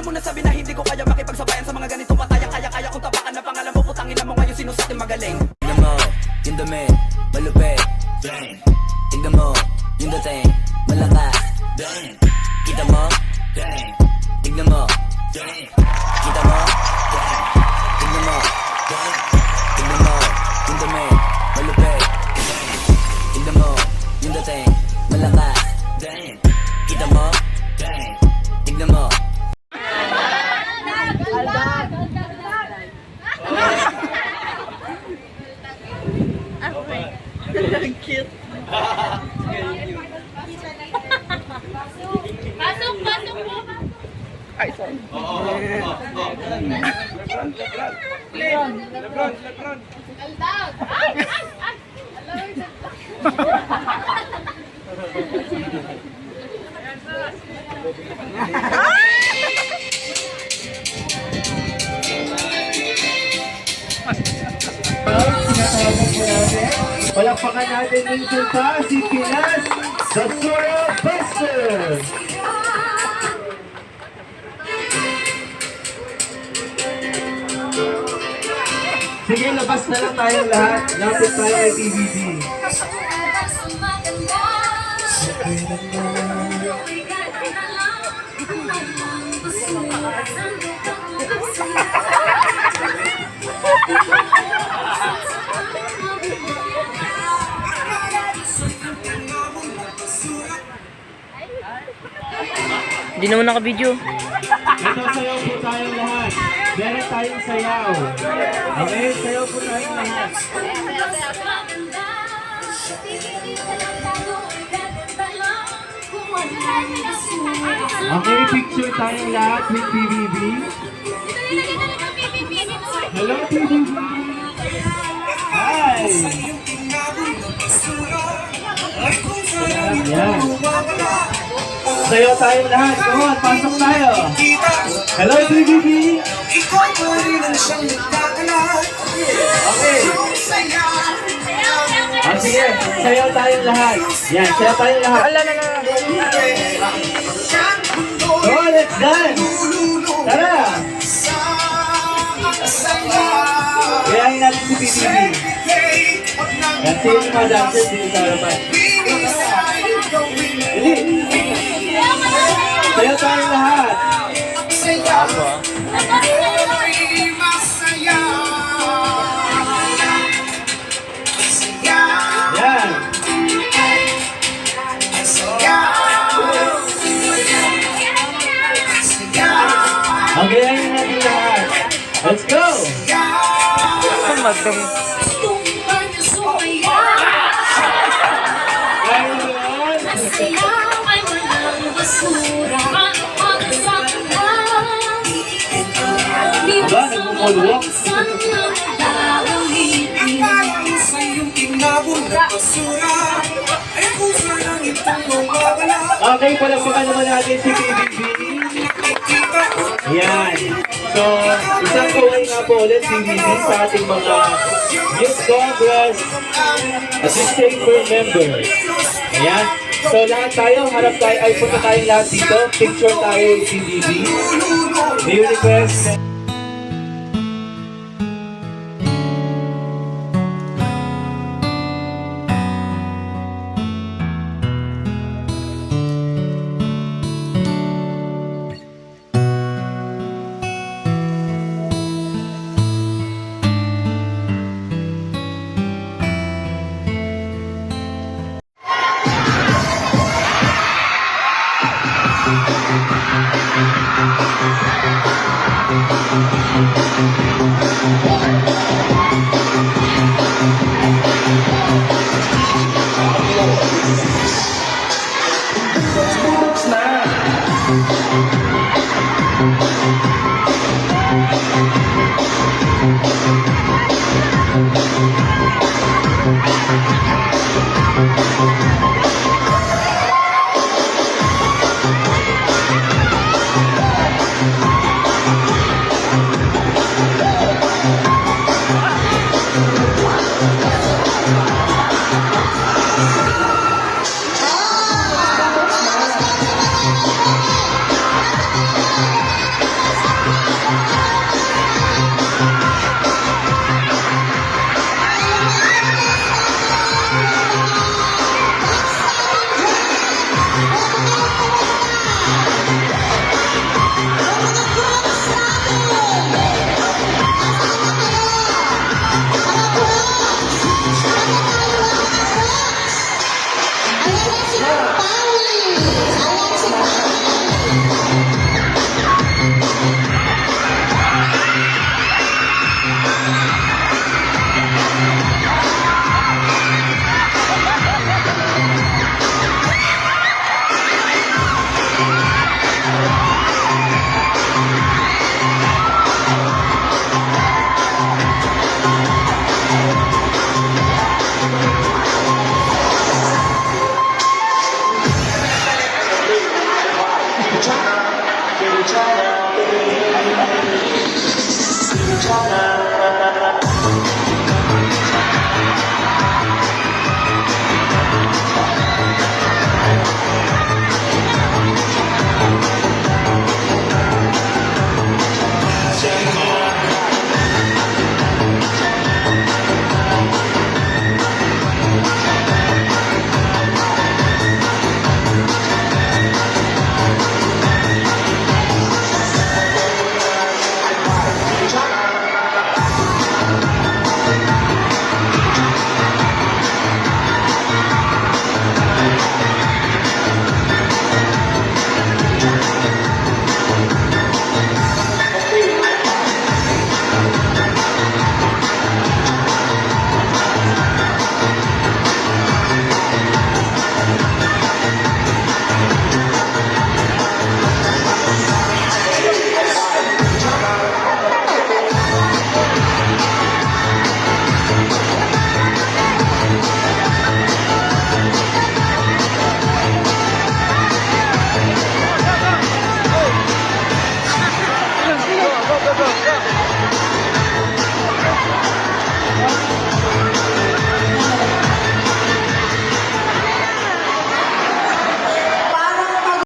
mo nasabi na hindi ko kaya makipagsabayan sa mga ganitong pataya. Kaya kong tapakan na pangalan mo, putangin na mo ngayon sino sa ating magaling. Tignan mo, yung dumi, malupit. Dang. Tignan mo, yung dating, malakas. Dang. Kita mo? Dang. Tignan mo? Dang. Kita mo? Dang. Tignan mo? Dang. Tignan mo, yung dumi, malupit. Dang. Tignan mo, yung dating, malakas. Dang. Kita mo? Dang. Tignan mo? Cute. Pasok po. Ay, sorry. Lebron. Aldag. Palakpakan natin minsan pa si Pinas sa Sura Buster! Sige, labas na lang tayong lahat. Lapit tayo kay TVB. Hindi naman naka-video. Ito, sayaw po tayong lahat. Meron tayong sayaw. Okay, sayaw po tayong lahat. Okay, picture tayong lahat with TVB. Hello, TVB. Hi! Yan. Sayaw tayong lahat. Come on, pasok tayo. Hello, TVB. Okay. Sige, sayaw tayong lahat. Yan, sayaw tayong lahat. Oh, let's dance. Tara. Kayahin natin si TVB. Yan, sino yung mga dancers dito sa harapan. Dali. Sayaw tayong lahat. Yan. Okay, ayun natin lahat. Let's go! Magdang. Diba? Nagmumulwak. Okay, palagpakan naman natin si TVB. Yan. So, isang kaway nga po ulit TVB sa ating mga Youth Congress Chamber members. Ayan. So, lahat tayo, harap tayo, ay punta tayong lahat dito. Picture tayo TVB. May request.